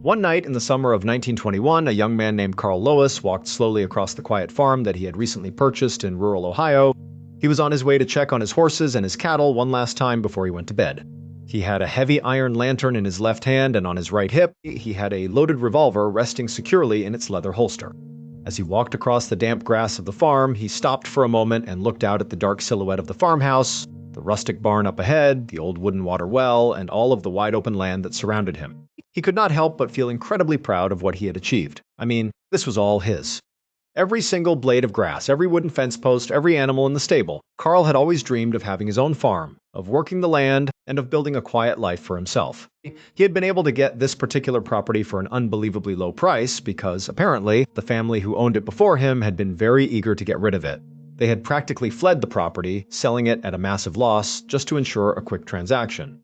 One night in the summer of 1921, a young man named Carl Lois walked slowly across the quiet farm that he had recently purchased in rural Ohio. He was on his way to check on his horses and his cattle one last time before he went to bed. He had a heavy iron lantern in his left hand, and on his right hip, he had a loaded revolver resting securely in its leather holster. As he walked across the damp grass of the farm, he stopped for a moment and looked out at the dark silhouette of the farmhouse, the rustic barn up ahead, the old wooden water well, and all of the wide-open land that surrounded him. He could not help but feel incredibly proud of what he had achieved. I mean, this was all his. Every single blade of grass, every wooden fence post, every animal in the stable. Carl had always dreamed of having his own farm, of working the land, and of building a quiet life for himself. He had been able to get this particular property for an unbelievably low price because, apparently, the family who owned it before him had been very eager to get rid of it. They had practically fled the property, selling it at a massive loss just to ensure a quick transaction.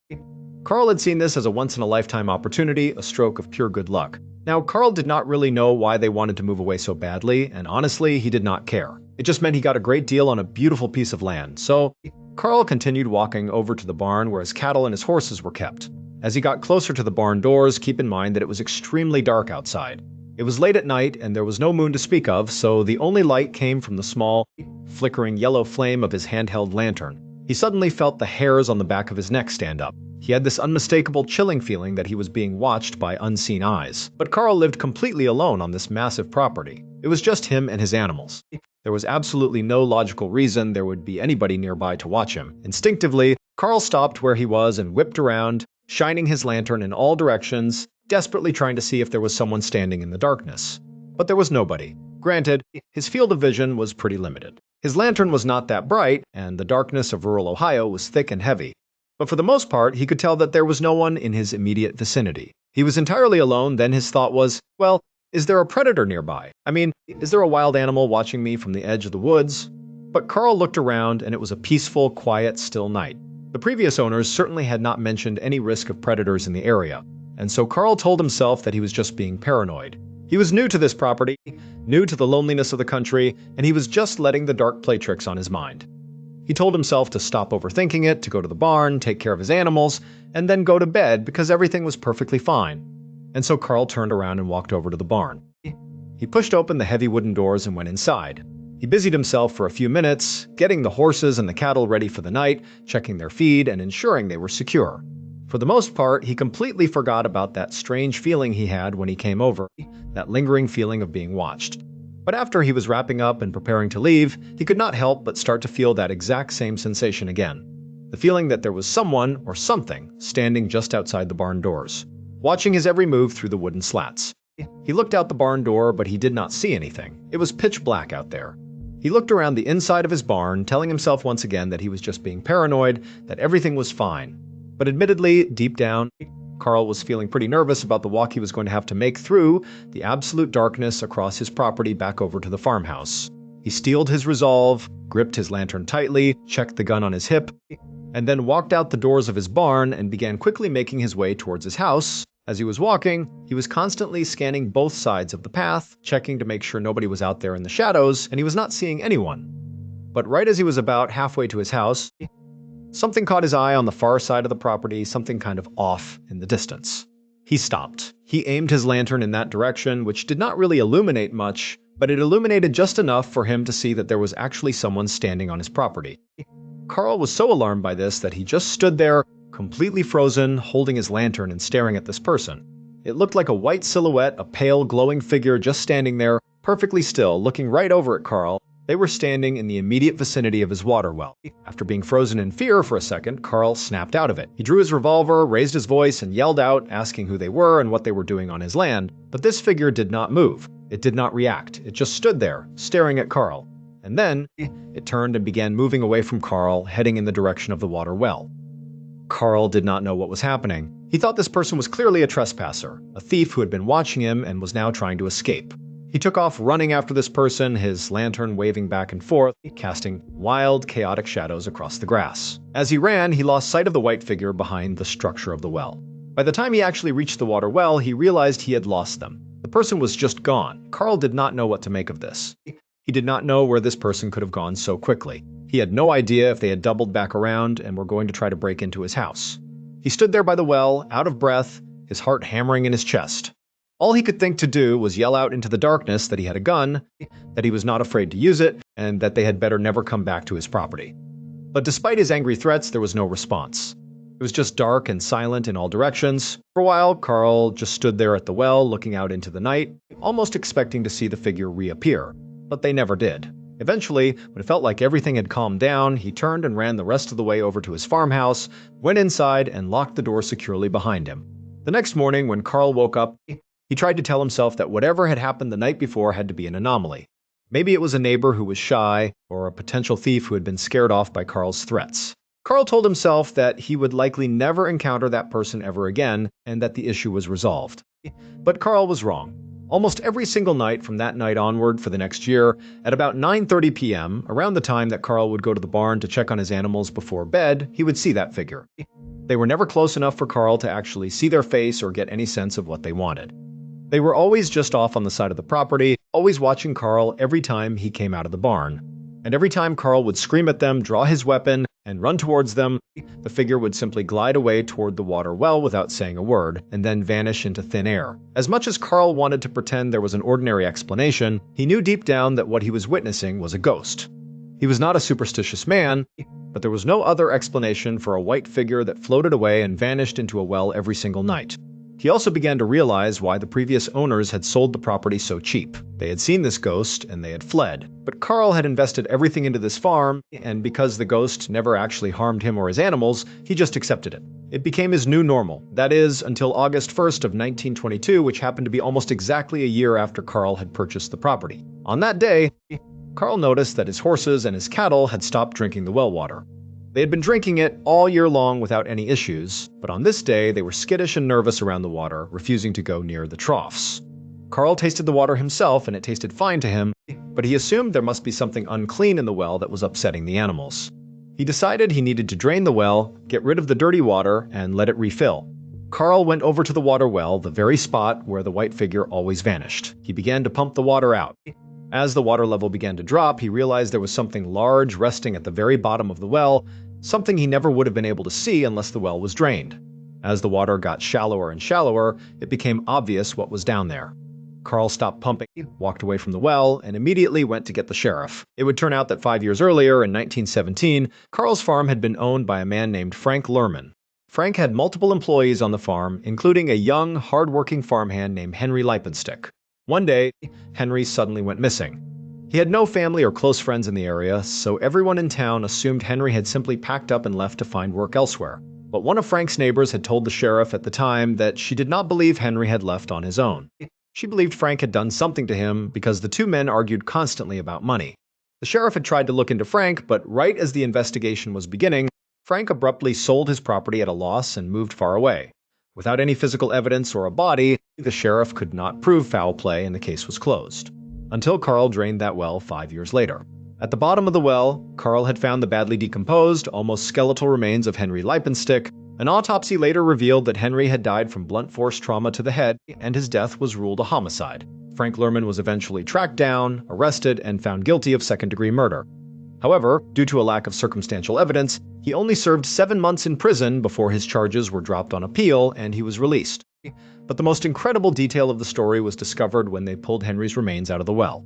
Carl had seen this as a once-in-a-lifetime opportunity, a stroke of pure good luck. Now, Carl did not really know why they wanted to move away so badly, and honestly, he did not care. It just meant he got a great deal on a beautiful piece of land, so Carl continued walking over to the barn where his cattle and his horses were kept. As he got closer to the barn doors, keep in mind that it was extremely dark outside. It was late at night, and there was no moon to speak of, so the only light came from the small, flickering yellow flame of his handheld lantern. He suddenly felt the hairs on the back of his neck stand up. He had this unmistakable chilling feeling that he was being watched by unseen eyes. But Carl lived completely alone on this massive property. It was just him and his animals. There was absolutely no logical reason there would be anybody nearby to watch him. Instinctively, Carl stopped where he was and whipped around, shining his lantern in all directions, desperately trying to see if there was someone standing in the darkness. But there was nobody. Granted, his field of vision was pretty limited. His lantern was not that bright, and the darkness of rural Ohio was thick and heavy. But for the most part, he could tell that there was no one in his immediate vicinity. He was entirely alone. Then his thought was, well, is there a predator nearby? I mean, is there a wild animal watching me from the edge of the woods? But Carl looked around, and it was a peaceful, quiet, still night. The previous owners certainly had not mentioned any risk of predators in the area, and so Carl told himself that he was just being paranoid. He was new to this property, new to the loneliness of the country, and he was just letting the dark play tricks on his mind. He told himself to stop overthinking it, to go to the barn, take care of his animals, and then go to bed because everything was perfectly fine. And so Carl turned around and walked over to the barn. He pushed open the heavy wooden doors and went inside. He busied himself for a few minutes, getting the horses and the cattle ready for the night, checking their feed, and ensuring they were secure. For the most part, he completely forgot about that strange feeling he had when he came over, that lingering feeling of being watched. But after he was wrapping up and preparing to leave, he could not help but start to feel that exact same sensation again. The feeling that there was someone or something standing just outside the barn doors, watching his every move through the wooden slats. He looked out the barn door, but he did not see anything. It was pitch black out there. He looked around the inside of his barn, telling himself once again that he was just being paranoid, that everything was fine. But admittedly, deep down, Carl was feeling pretty nervous about the walk he was going to have to make through the absolute darkness across his property back over to the farmhouse. He steeled his resolve, gripped his lantern tightly, checked the gun on his hip, and then walked out the doors of his barn and began quickly making his way towards his house. As he was walking, he was constantly scanning both sides of the path, checking to make sure nobody was out there in the shadows, and he was not seeing anyone. But right as he was about halfway to his house, something caught his eye on the far side of the property, something kind of off in the distance. He stopped. He aimed his lantern in that direction, which did not really illuminate much, but it illuminated just enough for him to see that there was actually someone standing on his property. Carl was so alarmed by this that he just stood there, completely frozen, holding his lantern and staring at this person. It looked like a white silhouette, a pale, glowing figure just standing there, perfectly still, looking right over at Carl. They were standing in the immediate vicinity of his water well. After being frozen in fear for a second, Carl snapped out of it. He drew his revolver, raised his voice, and yelled out, asking who they were and what they were doing on his land. But this figure did not move. It did not react. It just stood there, staring at Carl. And then, it turned and began moving away from Carl, heading in the direction of the water well. Carl did not know what was happening. He thought this person was clearly a trespasser, a thief who had been watching him and was now trying to escape. He took off running after this person, his lantern waving back and forth, casting wild, chaotic shadows across the grass. As he ran, he lost sight of the white figure behind the structure of the well. By the time he actually reached the water well, he realized he had lost them. The person was just gone. Carl did not know what to make of this. He did not know where this person could have gone so quickly. He had no idea if they had doubled back around and were going to try to break into his house. He stood there by the well, out of breath, his heart hammering in his chest. All he could think to do was yell out into the darkness that he had a gun, that he was not afraid to use it, and that they had better never come back to his property. But despite his angry threats, there was no response. It was just dark and silent in all directions. For a while, Carl just stood there at the well, looking out into the night, almost expecting to see the figure reappear. But they never did. Eventually, when it felt like everything had calmed down, he turned and ran the rest of the way over to his farmhouse, went inside, and locked the door securely behind him. The next morning, when Carl woke up, he tried to tell himself that whatever had happened the night before had to be an anomaly. Maybe it was a neighbor who was shy, or a potential thief who had been scared off by Carl's threats. Carl told himself that he would likely never encounter that person ever again, and that the issue was resolved. But Carl was wrong. Almost every single night from that night onward for the next year, at about 9:30 p.m., around the time that Carl would go to the barn to check on his animals before bed, he would see that figure. They were never close enough for Carl to actually see their face or get any sense of what they wanted. They were always just off on the side of the property, always watching Carl every time he came out of the barn. And every time Carl would scream at them, draw his weapon, and run towards them, the figure would simply glide away toward the water well without saying a word, and then vanish into thin air. As much as Carl wanted to pretend there was an ordinary explanation, he knew deep down that what he was witnessing was a ghost. He was not a superstitious man, but there was no other explanation for a white figure that floated away and vanished into a well every single night. He also began to realize why the previous owners had sold the property so cheap. They had seen this ghost, and they had fled. But Carl had invested everything into this farm, and because the ghost never actually harmed him or his animals, he just accepted it. It became his new normal. That is, until August 1st of 1922, which happened to be almost exactly a year after Carl had purchased the property. On that day, Carl noticed that his horses and his cattle had stopped drinking the well water. They had been drinking it all year long without any issues, but on this day they were skittish and nervous around the water, refusing to go near the troughs. Carl tasted the water himself and it tasted fine to him, but he assumed there must be something unclean in the well that was upsetting the animals. He decided he needed to drain the well, get rid of the dirty water, and let it refill. Carl went over to the water well, the very spot where the white figure always vanished. He began to pump the water out. As the water level began to drop, he realized there was something large resting at the very bottom of the well, something he never would have been able to see unless the well was drained. As the water got shallower and shallower, it became obvious what was down there. Carl stopped pumping, walked away from the well, and immediately went to get the sheriff. It would turn out that 5 years earlier, in 1917, Carl's farm had been owned by a man named Frank Lerman. Frank had multiple employees on the farm, including a young, hard-working farmhand named Henry Lipenstick. One day, Henry suddenly went missing. He had no family or close friends in the area, so everyone in town assumed Henry had simply packed up and left to find work elsewhere. But one of Frank's neighbors had told the sheriff at the time that she did not believe Henry had left on his own. She believed Frank had done something to him because the two men argued constantly about money. The sheriff had tried to look into Frank, but right as the investigation was beginning, Frank abruptly sold his property at a loss and moved far away. Without any physical evidence or a body, the sheriff could not prove foul play and the case was closed. Until Carl drained that well 5 years later. At the bottom of the well, Carl had found the badly decomposed, almost skeletal remains of Henry Lipenstick. An autopsy later revealed that Henry had died from blunt force trauma to the head, and his death was ruled a homicide. Frank Lerman was eventually tracked down, arrested, and found guilty of second-degree murder. However, due to a lack of circumstantial evidence, he only served 7 months in prison before his charges were dropped on appeal and he was released. But the most incredible detail of the story was discovered when they pulled Henry's remains out of the well.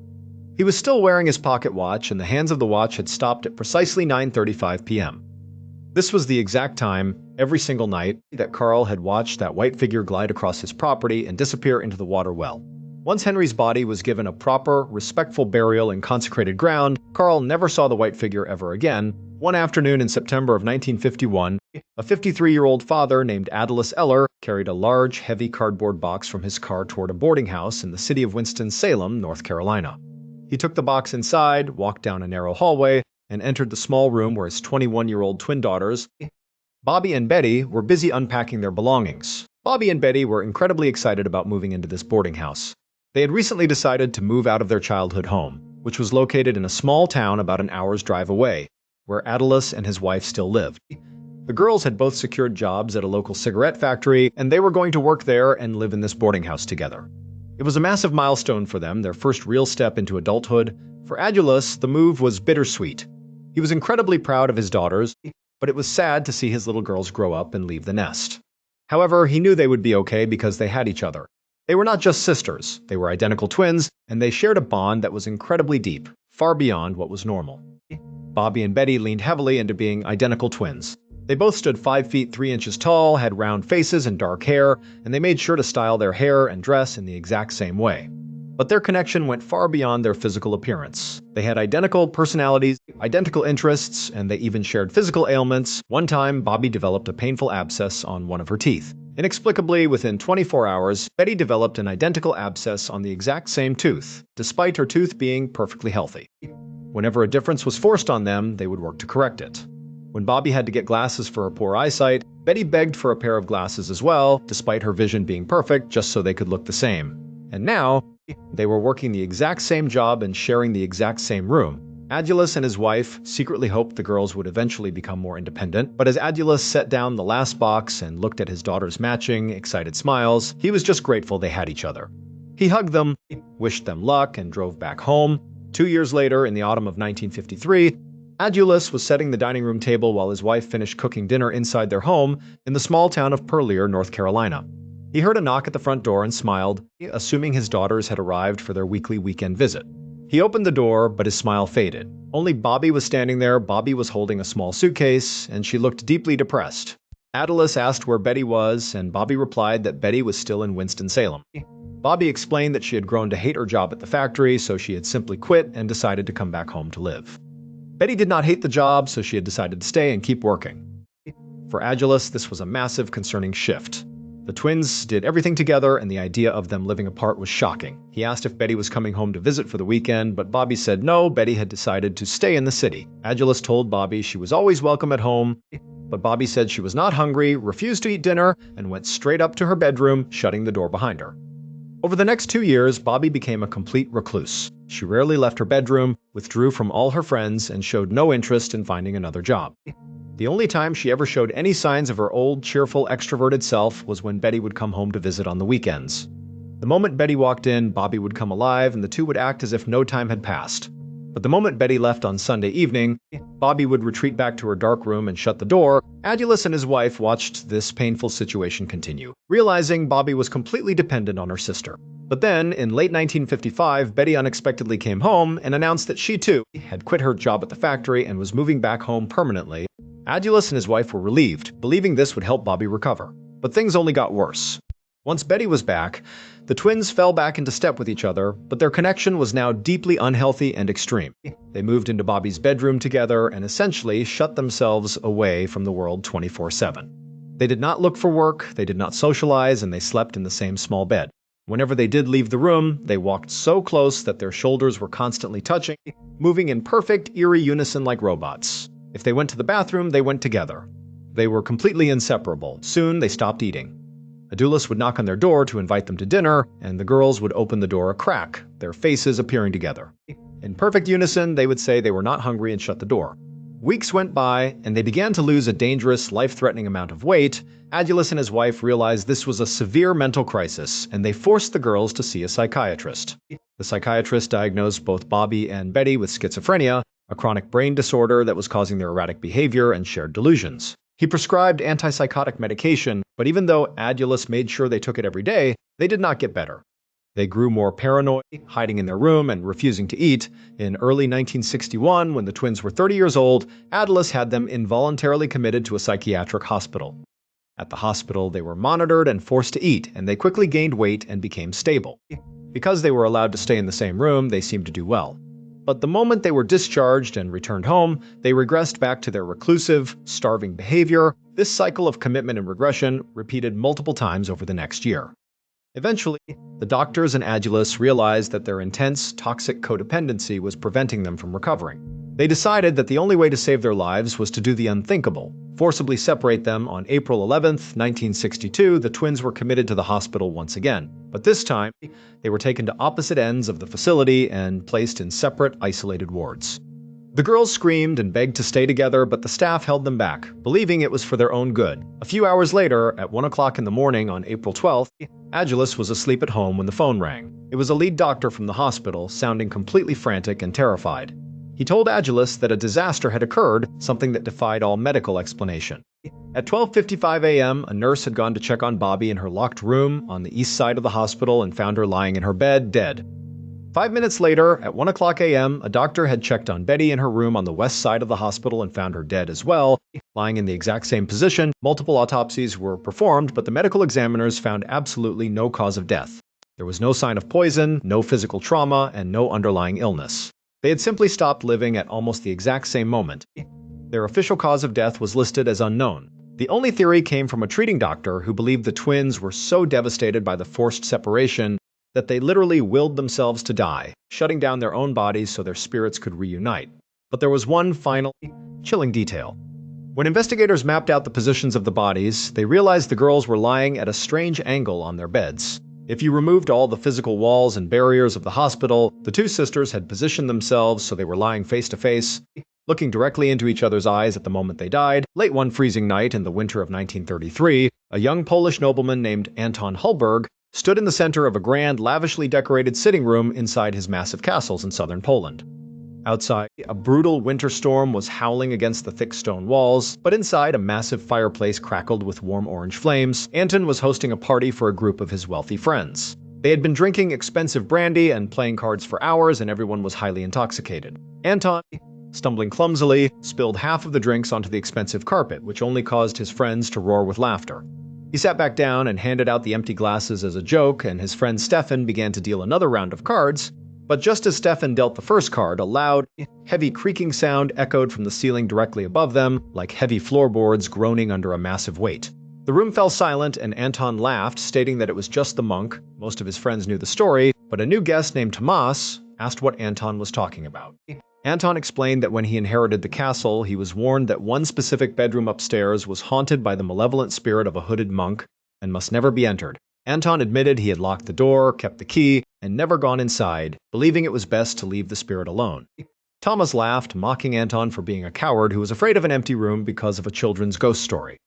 He was still wearing his pocket watch, and the hands of the watch had stopped at precisely 9:35 p.m. This was the exact time, every single night, that Carl had watched that white figure glide across his property and disappear into the water well. Once Henry's body was given a proper, respectful burial in consecrated ground, Carl never saw the white figure ever again. One afternoon in September of 1951, a 53-year-old father named Attalus Eller carried a large, heavy cardboard box from his car toward a boarding house in the city of Winston-Salem, North Carolina. He took the box inside, walked down a narrow hallway, and entered the small room where his 21-year-old twin daughters, Bobby and Betty, were busy unpacking their belongings. Bobby and Betty were incredibly excited about moving into this boarding house. They had recently decided to move out of their childhood home, which was located in a small town about an hour's drive away, where Attalus and his wife still lived. The girls had both secured jobs at a local cigarette factory, and they were going to work there and live in this boarding house together. It was a massive milestone for them, their first real step into adulthood. For Attalus, the move was bittersweet. He was incredibly proud of his daughters, but it was sad to see his little girls grow up and leave the nest. However, he knew they would be okay because they had each other. They were not just sisters, they were identical twins, and they shared a bond that was incredibly deep, far beyond what was normal. Bobby and Betty leaned heavily into being identical twins. They both stood 5 feet 3 inches tall, had round faces and dark hair, and they made sure to style their hair and dress in the exact same way. But their connection went far beyond their physical appearance. They had identical personalities, identical interests, and they even shared physical ailments. One time, Bobby developed a painful abscess on one of her teeth. Inexplicably, within 24 hours, Betty developed an identical abscess on the exact same tooth, despite her tooth being perfectly healthy. Whenever a difference was forced on them, they would work to correct it. When Bobby had to get glasses for her poor eyesight, Betty begged for a pair of glasses as well, despite her vision being perfect, just so they could look the same. And now, they were working the exact same job and sharing the exact same room. Adulus and his wife secretly hoped the girls would eventually become more independent, but as Adulus set down the last box and looked at his daughter's matching, excited smiles, he was just grateful they had each other. He hugged them, wished them luck, and drove back home. 2 years later, in the autumn of 1953, Adulus was setting the dining room table while his wife finished cooking dinner inside their home in the small town of Purlear, North Carolina. He heard a knock at the front door and smiled, assuming his daughters had arrived for their weekly weekend visit. He opened the door, but his smile faded. Only Bobby was standing there. Bobby was holding a small suitcase, and she looked deeply depressed. Adulus asked where Betty was, and Bobby replied that Betty was still in Winston-Salem. Bobby explained that she had grown to hate her job at the factory, so she had simply quit and decided to come back home to live. Betty did not hate the job, so she had decided to stay and keep working. For Adulus, this was a massive, concerning shift. The twins did everything together, and the idea of them living apart was shocking. He asked if Betty was coming home to visit for the weekend, but Bobby said no, Betty had decided to stay in the city. Adulus told Bobby she was always welcome at home, but Bobby said she was not hungry, refused to eat dinner, and went straight up to her bedroom, shutting the door behind her. Over the next 2 years, Bobby became a complete recluse. She rarely left her bedroom, withdrew from all her friends, and showed no interest in finding another job. The only time she ever showed any signs of her old, cheerful, extroverted self was when Betty would come home to visit on the weekends. The moment Betty walked in, Bobby would come alive, and the two would act as if no time had passed. But the moment Betty left on Sunday evening, Bobby would retreat back to her dark room and shut the door. Adulus and his wife watched this painful situation continue, realizing Bobby was completely dependent on her sister. But then, in late 1955, Betty unexpectedly came home and announced that she too had quit her job at the factory and was moving back home permanently. Adulus and his wife were relieved, believing this would help Bobby recover. But things only got worse. Once Betty was back, the twins fell back into step with each other, but their connection was now deeply unhealthy and extreme. They moved into Bobby's bedroom together and essentially shut themselves away from the world 24/7. They did not look for work, they did not socialize, and they slept in the same small bed. Whenever they did leave the room, they walked so close that their shoulders were constantly touching, moving in perfect, eerie unison like robots. If they went to the bathroom, they went together. They were completely inseparable. Soon, they stopped eating. Adulus would knock on their door to invite them to dinner, and the girls would open the door a crack, their faces appearing together. In perfect unison, they would say they were not hungry and shut the door. Weeks went by, and they began to lose a dangerous, life-threatening amount of weight. Adulus and his wife realized this was a severe mental crisis, and they forced the girls to see a psychiatrist. The psychiatrist diagnosed both Bobby and Betty with schizophrenia, a chronic brain disorder that was causing their erratic behavior and shared delusions. He prescribed antipsychotic medication, but even though Adulus made sure they took it every day, they did not get better. They grew more paranoid, hiding in their room and refusing to eat. In early 1961, when the twins were 30 years old, Adulus had them involuntarily committed to a psychiatric hospital. At the hospital, they were monitored and forced to eat, and they quickly gained weight and became stable. Because they were allowed to stay in the same room, they seemed to do well. But the moment they were discharged and returned home, they regressed back to their reclusive, starving behavior. This cycle of commitment and regression repeated multiple times over the next year. Eventually, the doctors and Adulus realized that their intense, toxic codependency was preventing them from recovering. They decided that the only way to save their lives was to do the unthinkable, forcibly separate them. On April 11, 1962, the twins were committed to the hospital once again. But this time, they were taken to opposite ends of the facility and placed in separate, isolated wards. The girls screamed and begged to stay together, but the staff held them back, believing it was for their own good. A few hours later, at 1 o'clock in the morning on April 12th, Adulus was asleep at home when the phone rang. It was a lead doctor from the hospital, sounding completely frantic and terrified. He told Agilus that a disaster had occurred, something that defied all medical explanation. At 12:55 a.m., a nurse had gone to check on Bobby in her locked room on the east side of the hospital and found her lying in her bed, dead. 5 minutes later, at 1 o'clock a.m., a doctor had checked on Betty in her room on the west side of the hospital and found her dead as well, lying in the exact same position. Multiple autopsies were performed, but the medical examiners found absolutely no cause of death. There was no sign of poison, no physical trauma, and no underlying illness. They had simply stopped living at almost the exact same moment. Their official cause of death was listed as unknown. The only theory came from a treating doctor who believed the twins were so devastated by the forced separation that they literally willed themselves to die, shutting down their own bodies so their spirits could reunite. But there was one final, chilling detail. When investigators mapped out the positions of the bodies, they realized the girls were lying at a strange angle on their beds. If you removed all the physical walls and barriers of the hospital, the two sisters had positioned themselves so they were lying face to face, looking directly into each other's eyes at the moment they died. Late one freezing night in the winter of 1933, a young Polish nobleman named Anton Hulberg stood in the center of a grand, lavishly decorated sitting room inside his massive castles in southern Poland. Outside, a brutal winter storm was howling against the thick stone walls, but inside, a massive fireplace crackled with warm orange flames. Anton was hosting a party for a group of his wealthy friends. They had been drinking expensive brandy and playing cards for hours, and everyone was highly intoxicated. Anton, stumbling clumsily, spilled half of the drinks onto the expensive carpet, which only caused his friends to roar with laughter. He sat back down and handed out the empty glasses as a joke, and his friend Stefan began to deal another round of cards. But just as Stefan dealt the first card, a loud, heavy creaking sound echoed from the ceiling directly above them, like heavy floorboards groaning under a massive weight. The room fell silent, and Anton laughed, stating that it was just the monk. Most of his friends knew the story, but a new guest named Tomas asked what Anton was talking about. Anton explained that when he inherited the castle, he was warned that one specific bedroom upstairs was haunted by the malevolent spirit of a hooded monk and must never be entered. Anton admitted he had locked the door, kept the key, and never gone inside, believing it was best to leave the spirit alone. Thomas laughed, mocking Anton for being a coward who was afraid of an empty room because of a children's ghost story.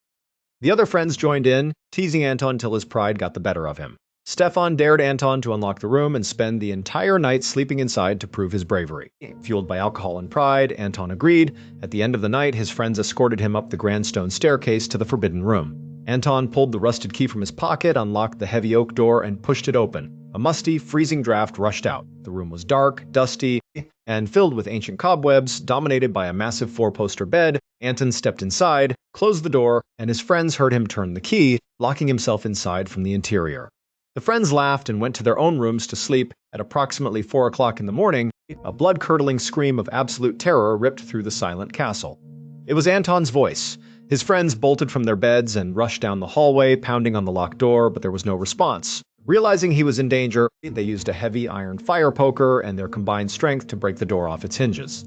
The other friends joined in, teasing Anton till his pride got the better of him. Stefan dared Anton to unlock the room and spend the entire night sleeping inside to prove his bravery. Fueled by alcohol and pride, Anton agreed. At the end of the night, his friends escorted him up the grand stone staircase to the forbidden room. Anton pulled the rusted key from his pocket, unlocked the heavy oak door, and pushed it open. A musty, freezing draft rushed out. The room was dark, dusty, and filled with ancient cobwebs, dominated by a massive four-poster bed. Anton stepped inside, closed the door, and his friends heard him turn the key, locking himself inside from the interior. The friends laughed and went to their own rooms to sleep. At approximately 4 o'clock in the morning, a blood-curdling scream of absolute terror ripped through the silent castle. It was Anton's voice. His friends bolted from their beds and rushed down the hallway, pounding on the locked door, but there was no response. Realizing he was in danger, they used a heavy iron fire poker and their combined strength to break the door off its hinges.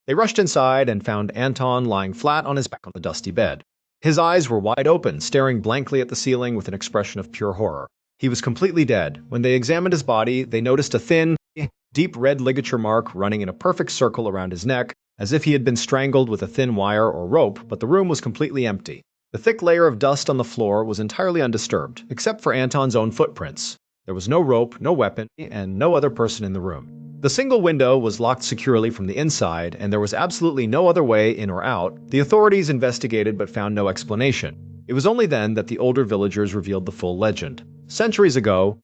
They rushed inside and found Anton lying flat on his back on the dusty bed. His eyes were wide open, staring blankly at the ceiling with an expression of pure horror. He was completely dead. When they examined his body, they noticed a thin, deep red ligature mark running in a perfect circle around his neck, as if he had been strangled with a thin wire or rope, but the room was completely empty. The thick layer of dust on the floor was entirely undisturbed, except for Anton's own footprints. There was no rope, no weapon, and no other person in the room. The single window was locked securely from the inside, and there was absolutely no other way in or out. The authorities investigated but found no explanation. It was only then that the older villagers revealed the full legend. Centuries ago,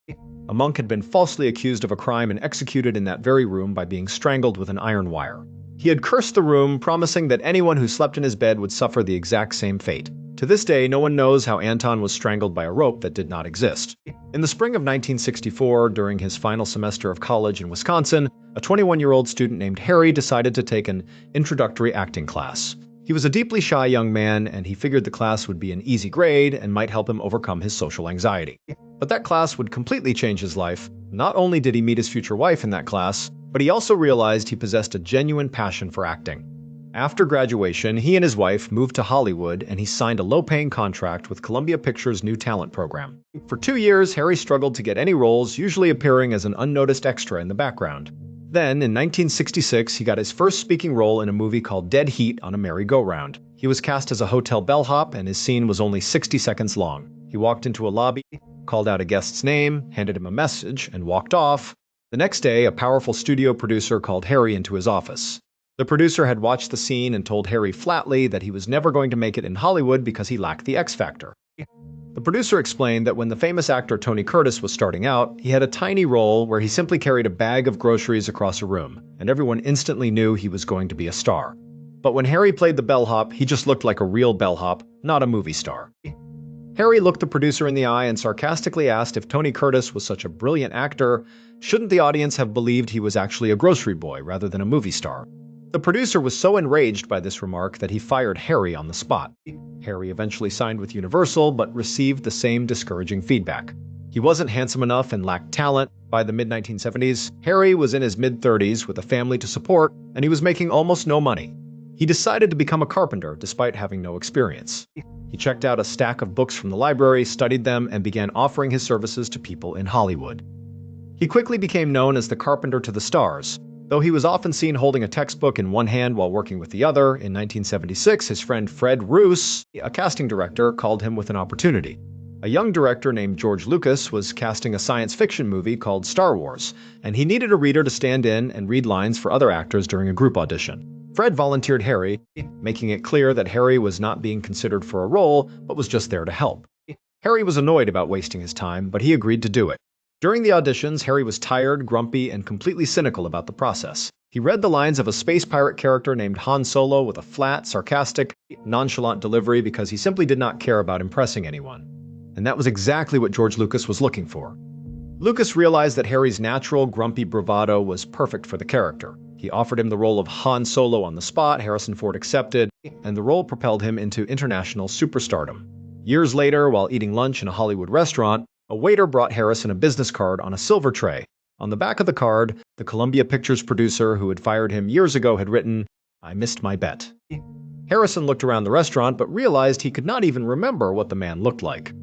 a monk had been falsely accused of a crime and executed in that very room by being strangled with an iron wire. He had cursed the room, promising that anyone who slept in his bed would suffer the exact same fate. To this day, no one knows how Anton was strangled by a rope that did not exist. In the spring of 1964, during his final semester of college in Wisconsin, a 21-year-old student named Harry decided to take an introductory acting class. He was a deeply shy young man, and he figured the class would be an easy grade and might help him overcome his social anxiety. But that class would completely change his life. Not only did he meet his future wife in that class, but he also realized he possessed a genuine passion for acting. After graduation, he and his wife moved to Hollywood, and he signed a low-paying contract with Columbia Pictures' new talent program. For 2 years, Harry struggled to get any roles, usually appearing as an unnoticed extra in the background. Then, in 1966, he got his first speaking role in a movie called Dead Heat on a Merry-Go-Round. He was cast as a hotel bellhop, and his scene was only 60 seconds long. He walked into a lobby, called out a guest's name, handed him a message, and walked off. The next day, a powerful studio producer called Harry into his office. The producer had watched the scene and told Harry flatly that he was never going to make it in Hollywood because he lacked the X factor. The producer explained that when the famous actor Tony Curtis was starting out, he had a tiny role where he simply carried a bag of groceries across a room, and everyone instantly knew he was going to be a star. But when Harry played the bellhop, he just looked like a real bellhop, not a movie star. Harry looked the producer in the eye and sarcastically asked if Tony Curtis was such a brilliant actor, shouldn't the audience have believed he was actually a grocery boy rather than a movie star? The producer was so enraged by this remark that he fired Harry on the spot. Harry eventually signed with Universal, but received the same discouraging feedback. He wasn't handsome enough and lacked talent. By the mid-1970s, Harry was in his mid-30s with a family to support, and he was making almost no money. He decided to become a carpenter despite having no experience. He checked out a stack of books from the library, studied them, and began offering his services to people in Hollywood. He quickly became known as the carpenter to the stars. Though he was often seen holding a textbook in one hand while working with the other, in 1976 his friend Fred Roos, a casting director, called him with an opportunity. A young director named George Lucas was casting a science fiction movie called Star Wars, and he needed a reader to stand in and read lines for other actors during a group audition. Fred volunteered Harry, making it clear that Harry was not being considered for a role, but was just there to help. Harry was annoyed about wasting his time, but he agreed to do it. During the auditions, Harry was tired, grumpy, and completely cynical about the process. He read the lines of a space pirate character named Han Solo with a flat, sarcastic, nonchalant delivery because he simply did not care about impressing anyone. And that was exactly what George Lucas was looking for. Lucas realized that Harry's natural, grumpy bravado was perfect for the character. He offered him the role of Han Solo on the spot, Harrison Ford accepted, and the role propelled him into international superstardom. Years later, while eating lunch in a Hollywood restaurant, a waiter brought Harrison a business card on a silver tray. On the back of the card, the Columbia Pictures producer who had fired him years ago had written, "I missed my bet." Harrison looked around the restaurant but realized he could not even remember what the man looked like.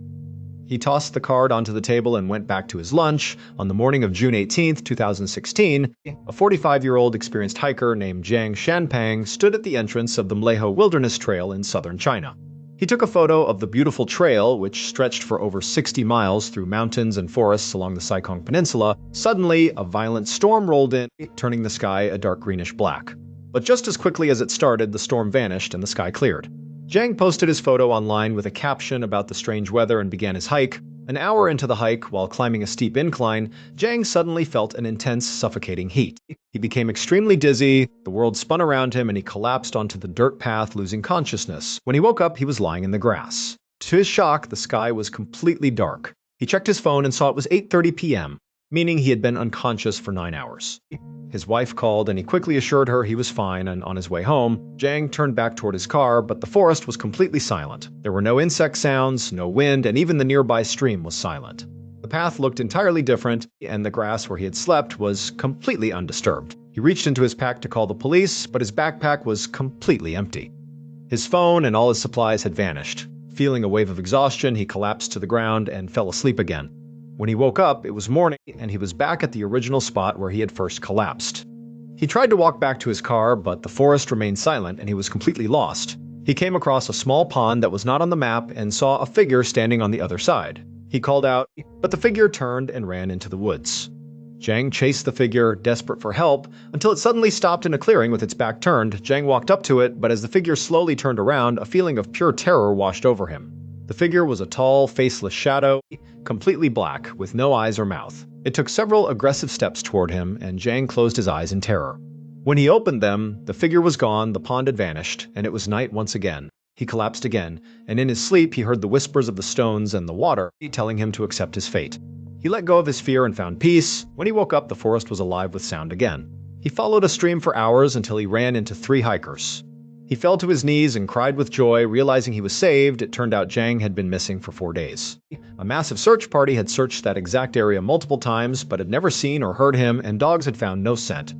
He tossed the card onto the table and went back to his lunch. On the morning of June 18, 2016, a 45-year-old experienced hiker named Jiang Shanpang stood at the entrance of the Mleho Wilderness Trail in southern China. He took a photo of the beautiful trail, which stretched for over 60 miles through mountains and forests along the Saikong Peninsula. Suddenly, a violent storm rolled in, turning the sky a dark greenish black. But just as quickly as it started, the storm vanished and the sky cleared. Jiang posted his photo online with a caption about the strange weather and began his hike. An hour into the hike, while climbing a steep incline, Jiang suddenly felt an intense, suffocating heat. He became extremely dizzy, the world spun around him, and he collapsed onto the dirt path, losing consciousness. When he woke up, he was lying in the grass. To his shock, the sky was completely dark. He checked his phone and saw it was 8:30 p.m., meaning he had been unconscious for 9 hours. His wife called and he quickly assured her he was fine, and on his way home, Jiang turned back toward his car, but the forest was completely silent. There were no insect sounds, no wind, and even the nearby stream was silent. The path looked entirely different, and the grass where he had slept was completely undisturbed. He reached into his pack to call the police, but his backpack was completely empty. His phone and all his supplies had vanished. Feeling a wave of exhaustion, he collapsed to the ground and fell asleep again. When he woke up, it was morning, and he was back at the original spot where he had first collapsed. He tried to walk back to his car, but the forest remained silent and he was completely lost. He came across a small pond that was not on the map and saw a figure standing on the other side. He called out, but the figure turned and ran into the woods. Jiang chased the figure, desperate for help, until it suddenly stopped in a clearing with its back turned. Jiang walked up to it, but as the figure slowly turned around, a feeling of pure terror washed over him. The figure was a tall, faceless shadow, completely black, with no eyes or mouth. It took several aggressive steps toward him, and Jiang closed his eyes in terror. When he opened them, the figure was gone, the pond had vanished, and it was night once again. He collapsed again, and in his sleep he heard the whispers of the stones and the water telling him to accept his fate. He let go of his fear and found peace. When he woke up, the forest was alive with sound again. He followed a stream for hours until he ran into 3 hikers. He fell to his knees and cried with joy, realizing he was saved. It turned out Jiang had been missing for 4 days. A massive search party had searched that exact area multiple times, but had never seen or heard him, and dogs had found no scent.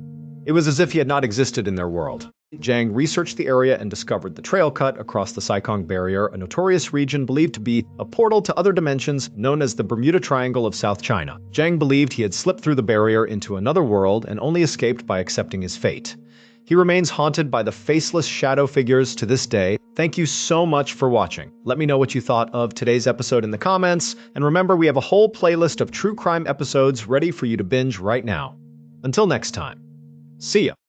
It was as if he had not existed in their world. Jiang researched the area and discovered the trail cut across the Saikong Barrier, a notorious region believed to be a portal to other dimensions known as the Bermuda Triangle of South China. Jiang believed he had slipped through the barrier into another world and only escaped by accepting his fate. He remains haunted by the faceless shadow figures to this day. Thank you so much for watching. Let me know what you thought of today's episode in the comments, and remember, we have a whole playlist of true crime episodes ready for you to binge right now. Until next time, see ya.